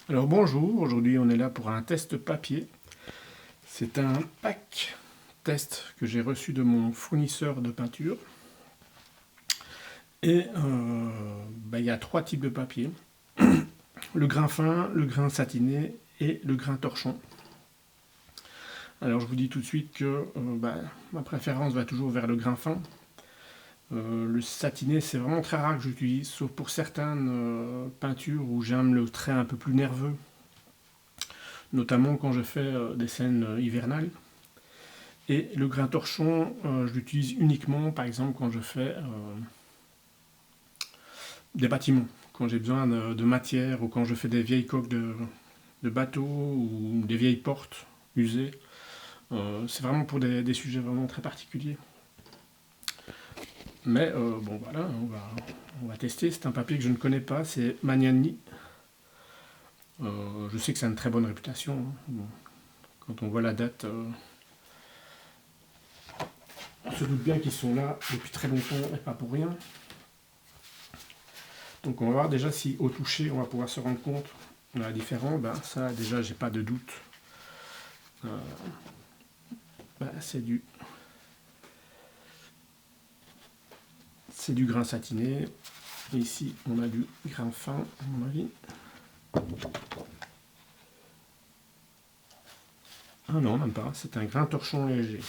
Alors bonjour, aujourd'hui on est là pour un test papier. C'est un pack test que j'ai reçu de mon fournisseur de peinture. Et il y a trois types de papier. Le grain fin, le grain satiné et le grain torchon. Alors je vous dis tout de suite que ma préférence va toujours vers le grain fin. Le satiné, c'est vraiment très rare que j'utilise, sauf pour certaines peintures où j'aime le trait un peu plus nerveux, notamment quand je fais des scènes hivernales. Et le grain torchon, je l'utilise uniquement, par exemple, quand je fais des bâtiments, quand j'ai besoin de matière, ou quand je fais des vieilles coques de bateaux, ou des vieilles portes usées. C'est vraiment pour des sujets vraiment très particuliers. Mais bon voilà, on va tester. C'est un papier que je ne connais pas, c'est Magnani. Je sais que ça a une très bonne réputation. Bon, quand on voit la date, on se doute bien qu'ils sont là depuis très longtemps et pas pour rien. Donc on va voir déjà si au toucher on va pouvoir se rendre compte de la différence. Ça déjà j'ai pas de doute. C'est du grain satiné. Et ici on a du grain fin à mon avis. Ah non, même pas, c'est un grain torchon léger.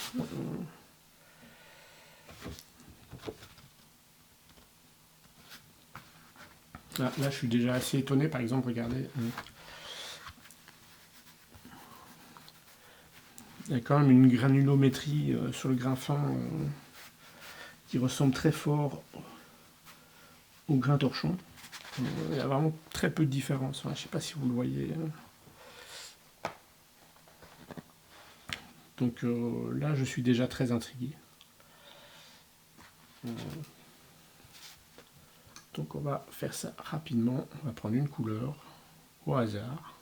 Là je suis déjà assez étonné, par exemple, regardez. Il y a quand même une granulométrie sur le grain fin qui ressemble très fort au grain torchon. Il y a vraiment très peu de différence. Je ne sais pas si vous le voyez. Donc là, je suis déjà très intrigué. Donc on va faire ça rapidement. On va prendre une couleur au hasard.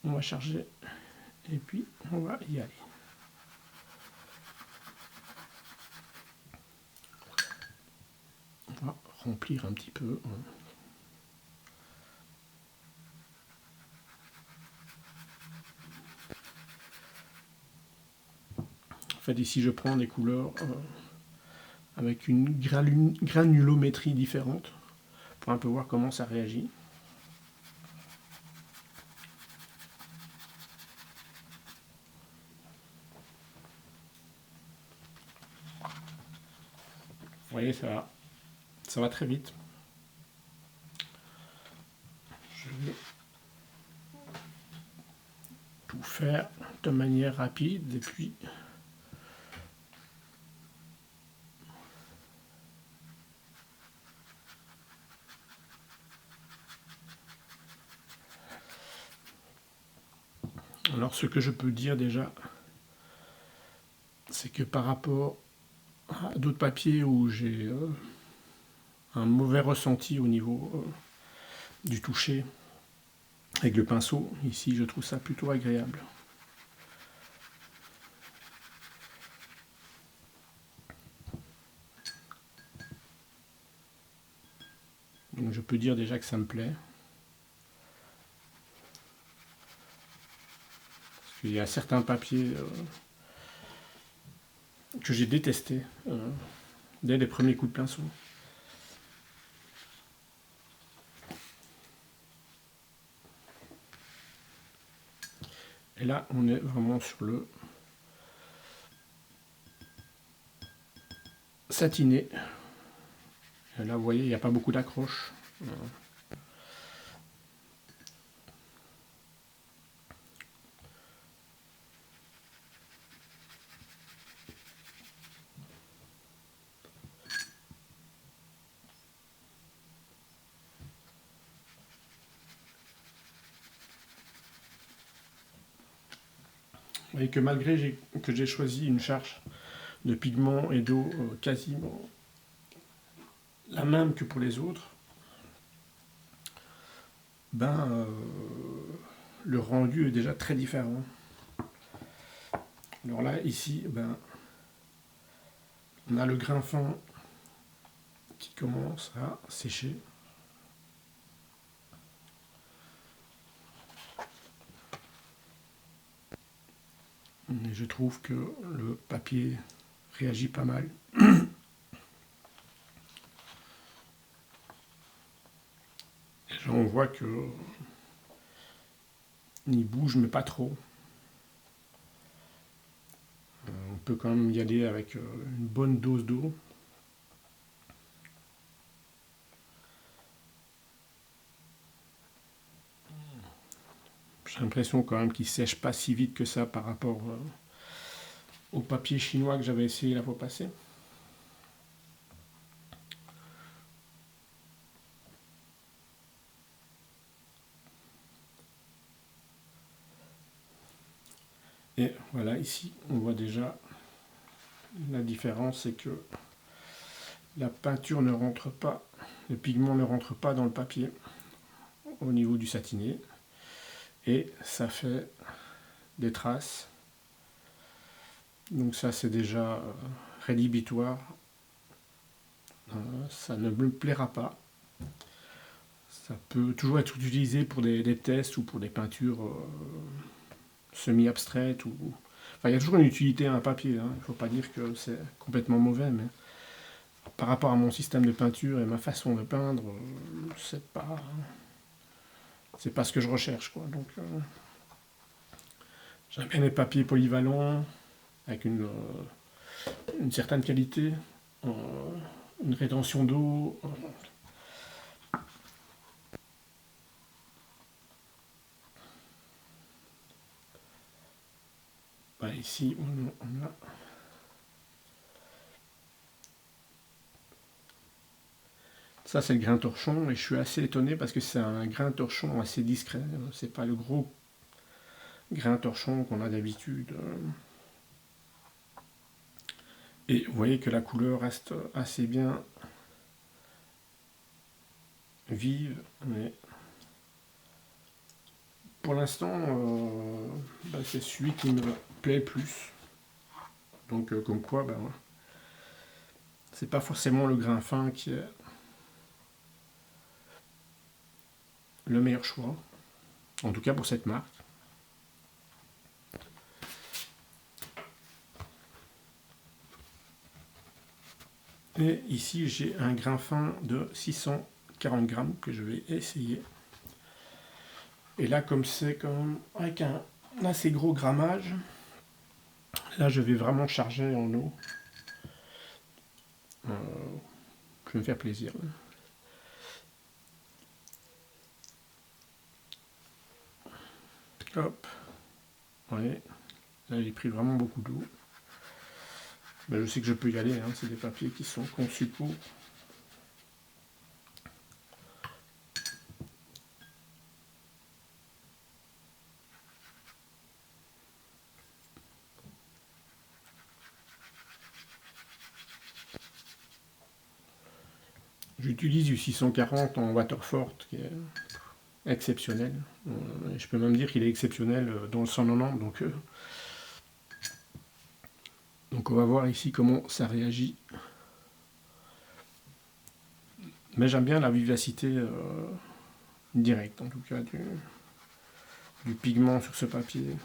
On va charger et puis on va y aller. On va remplir un petit peu. En fait, ici, je prends des couleurs avec une granulométrie différente pour un peu voir comment ça réagit. Vous voyez, ça va très vite. Je vais tout faire de manière rapide et puis alors ce que je peux dire déjà, c'est que par rapport à d'autres papiers où j'ai un mauvais ressenti au niveau du toucher avec le pinceau, ici je trouve ça plutôt agréable. Donc je peux dire déjà que ça me plaît. Parce qu'il y a certains papiers que j'ai détestés dès les premiers coups de pinceau. Et là, on est vraiment sur le satiné. Et là, vous voyez, il n'y a pas beaucoup d'accroche. Vous voyez que malgré que j'ai choisi une charge de pigments et d'eau quasiment la même que pour les autres, le rendu est déjà très différent. Alors là, ici, on a le grain fin qui commence à sécher. Et je trouve que le papier réagit pas mal. Déjà, on voit que il bouge, mais pas trop. On peut quand même y aller avec une bonne dose d'eau. J'ai l'impression quand même qu'il sèche pas si vite que ça par rapport au papier chinois que j'avais essayé la fois passée. Et voilà, ici, on voit déjà la différence, c'est que la peinture ne rentre pas, le pigment ne rentre pas dans le papier au niveau du satiné. Et ça fait des traces. Donc ça, c'est déjà rédhibitoire. Ça ne me plaira pas. Ça peut toujours être utilisé pour des tests ou pour des peintures semi-abstraites. Enfin, il y a toujours une utilité à un papier. Il ne faut pas dire que c'est complètement mauvais, mais par rapport à mon système de peinture et ma façon de peindre, c'est pas ce que je recherche, quoi. Donc, j'aime bien les papiers polyvalents avec une certaine qualité, une rétention d'eau. Bah, ici, on a. Ça, c'est le grain torchon, et je suis assez étonné parce que c'est un grain torchon assez discret. C'est pas le gros grain torchon qu'on a d'habitude. Et vous voyez que la couleur reste assez bien vive, mais pour l'instant, c'est celui qui me plaît le plus. Donc, comme quoi, c'est pas forcément le grain fin qui est le meilleur choix, en tout cas pour cette marque. Et ici, j'ai un grain fin de 640 grammes que je vais essayer. Et là, comme c'est quand même avec un assez gros grammage, là, je vais vraiment charger en eau. Je vais me faire plaisir. Hop. Ouais. Là, j'ai pris vraiment beaucoup d'eau. Mais je sais que je peux y aller. Hein. C'est des papiers qui sont conçus pour. J'utilise du 640 en Waterford, qui est exceptionnel. Je peux même dire qu'il est exceptionnel dans le 190. Donc on va voir ici comment ça réagit. Mais j'aime bien la vivacité directe, en tout cas, du pigment sur ce papier.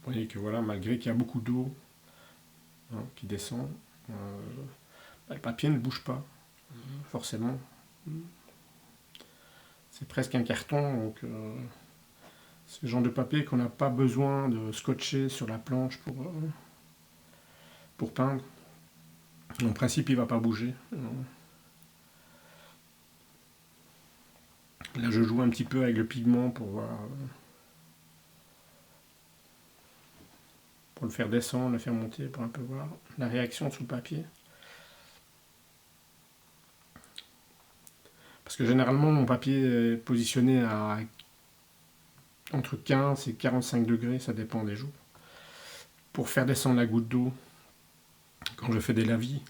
Vous voyez que voilà, malgré qu'il y a beaucoup d'eau qui descend, le papier ne bouge pas, forcément. C'est presque un carton, donc c'est le genre de papier qu'on n'a pas besoin de scotcher sur la planche pour peindre. En principe, il ne va pas bouger. Là, je joue un petit peu avec le pigment pour voir, pour le faire descendre, le faire monter, pour un peu voir la réaction sur le papier. Parce que généralement, mon papier est positionné à entre 15 et 45 degrés, ça dépend des jours, pour faire descendre la goutte d'eau quand je fais des lavis.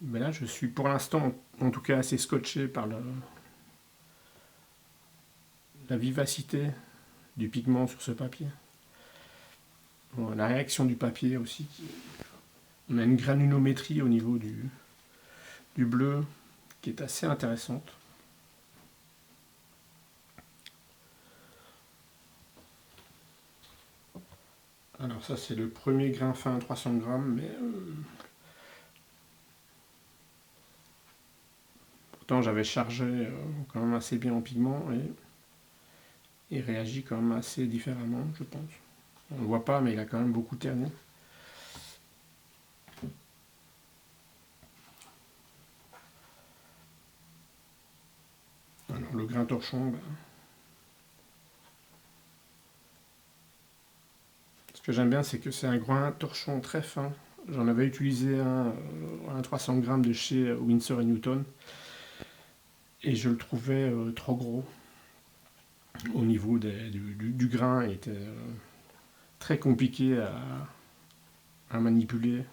Mais là, je suis pour l'instant, en tout cas, assez scotché par la vivacité du pigment sur ce papier. Bon, la réaction du papier aussi On a une granulométrie au niveau du bleu qui est assez intéressante. Alors ça c'est le premier grain fin à 300 grammes, mais pourtant j'avais chargé quand même assez bien en pigment et il réagit quand même assez différemment, je pense. On ne le voit pas, mais il a quand même beaucoup terni. Alors le grain torchon, ce que j'aime bien c'est que c'est un grain torchon très fin. J'en avais utilisé un 300 grammes de chez Winsor & Newton et je le trouvais trop gros au niveau du grain. Il était très compliqué à manipuler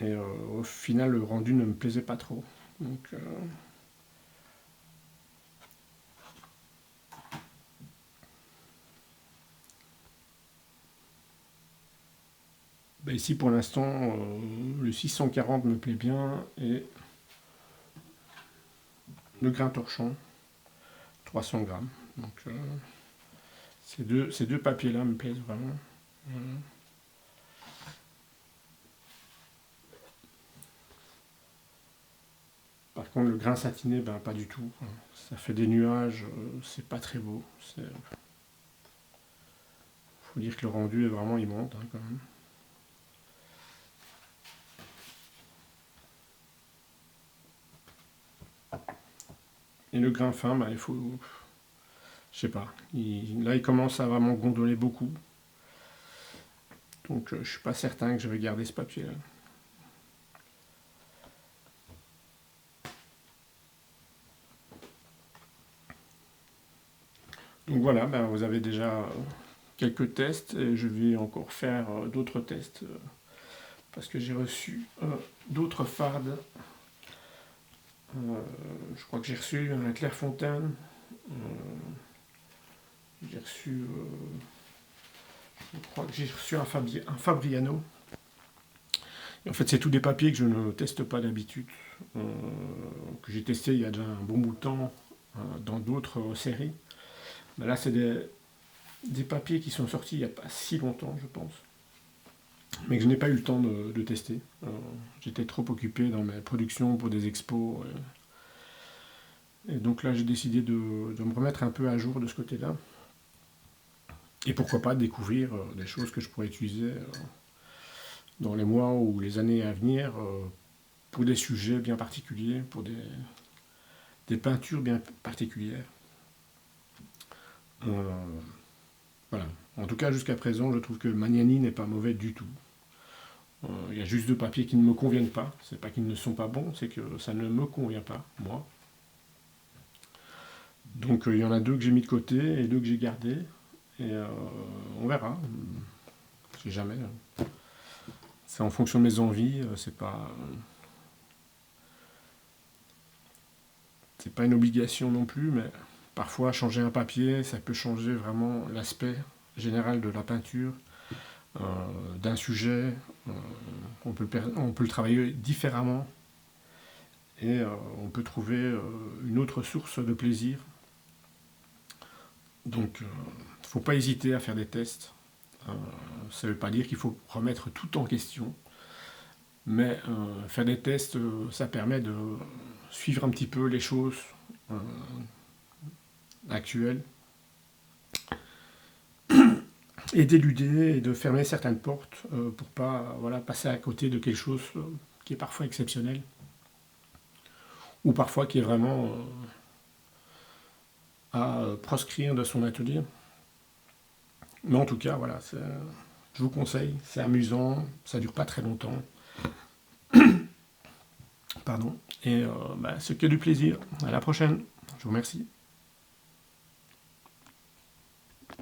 et au final le rendu ne me plaisait pas trop. Donc ici pour l'instant le 640 me plaît bien et le grain torchon 300 grammes. Donc ces deux papiers là me plaisent vraiment. Par contre le grain satiné, pas du tout. Ça fait des nuages, c'est pas très beau. Faut dire que le rendu est vraiment immonde quand même. Et le grain fin, il faut... Je sais pas. Là, il commence à vraiment gondoler beaucoup. Donc, je suis pas certain que je vais garder ce papier-là. Donc voilà, vous avez déjà quelques tests. Et je vais encore faire d'autres tests. Parce que j'ai reçu d'autres fardes. Je crois que j'ai reçu un Clairefontaine. J'ai reçu... je crois que j'ai reçu un Fabriano. Et en fait, c'est tous des papiers que je ne teste pas d'habitude, que j'ai testé il y a déjà un bon bout de temps dans d'autres séries. Mais là, c'est des papiers qui sont sortis il n'y a pas si longtemps, je pense, mais que je n'ai pas eu le temps de tester. J'étais trop occupé dans mes productions pour des expos. Et donc là, j'ai décidé de me remettre un peu à jour de ce côté-là. Et pourquoi pas découvrir des choses que je pourrais utiliser dans les mois ou les années à venir pour des sujets bien particuliers, pour des peintures bien particulières. Voilà. En tout cas, jusqu'à présent, je trouve que Magnani n'est pas mauvais du tout. Il y a juste deux papiers qui ne me conviennent pas. C'est pas qu'ils ne sont pas bons, c'est que ça ne me convient pas, moi. Donc il y en a deux que j'ai mis de côté et deux que j'ai gardés. Et on verra. Je sais jamais. C'est en fonction de mes envies. C'est pas une obligation non plus, mais parfois changer un papier, ça peut changer vraiment l'aspect général de la peinture, d'un sujet. On peut le travailler différemment et on peut trouver une autre source de plaisir. Donc il ne faut pas hésiter à faire des tests. Ça ne veut pas dire qu'il faut remettre tout en question, mais faire des tests, ça permet de suivre un petit peu les choses actuelles et d'éluder et de fermer certaines portes pour pas passer à côté de quelque chose qui est parfois exceptionnel ou parfois qui est vraiment à proscrire de son atelier. Mais en tout cas, voilà, je vous conseille, c'est amusant, ça dure pas très longtemps. Pardon. Et c'est que du plaisir. À la prochaine. Je vous remercie.